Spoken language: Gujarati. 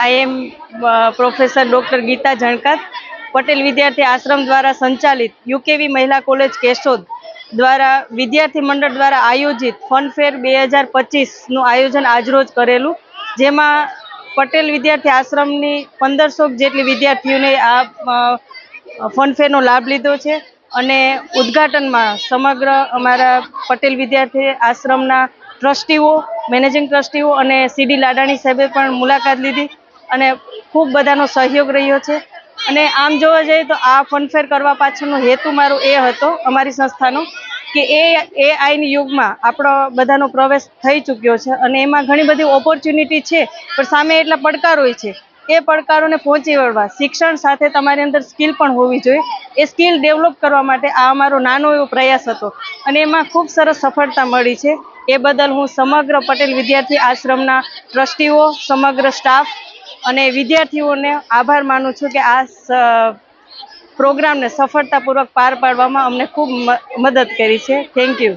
આઈ એમ પ્રોફેસર ડૉક્ટર ગીતા જણકર, પટેલ વિદ્યાર્થી આશ્રમ દ્વારા સંચાલિત યુકેવી મહિલા કોલેજ કેશોદ દ્વારા વિદ્યાર્થી મંડળ દ્વારા આયોજિત ફનફેર 2025નું આયોજન આજરોજ કરેલું, જેમાં પટેલ વિદ્યાર્થી આશ્રમની 1500 જેટલી વિદ્યાર્થીઓને આ ફનફેરનો લાભ લીધો છે. અને ઉદ્ઘાટનમાં સમગ્ર અમારા પટેલ વિદ્યાર્થી આશ્રમના ટ્રસ્ટીઓ, મેનેજિંગ ટ્રસ્ટીઓ અને સીડી લાડાણી સાહેબે પણ મુલાકાત લીધી અને ખૂબ બધાનો સહયોગ રહ્યો છે. અને આમ જોવા જઈએ તો આ ફનફેર કરવા પાછળનો હેતુ મારો એ હતો, અમારી સંસ્થાનો, કે એઆઈની યુગમાં આપણો બધાનો પ્રવેશ થઈ ચૂક્યો છે અને એમાં ઘણી બધી ઓપોર્ચ્યુનિટી છે, પણ સામે એટલા પડકારો છે. એ પડકારોને પહોંચી વળવા શિક્ષણ સાથે તમારી અંદર સ્કિલ પણ હોવી જોઈએ. એ સ્કિલ ડેવલપ કરવા માટે આ અમારો નાનો એવો પ્રયાસ હતો અને એમાં ખૂબ સરસ સફળતા મળી છે. એ બદલ હું સમગ્ર પટેલ વિદ્યાર્થી આશ્રમના ટ્રસ્ટીઓ, સમગ્ર સ્ટાફ અને વિદ્યાર્થીઓને આભાર માનું છું કે આ પ્રોગ્રામને સફળતાપૂર્વક પાર પાડવામાં અમને ખૂબ મદદ કરી છે. Thank you.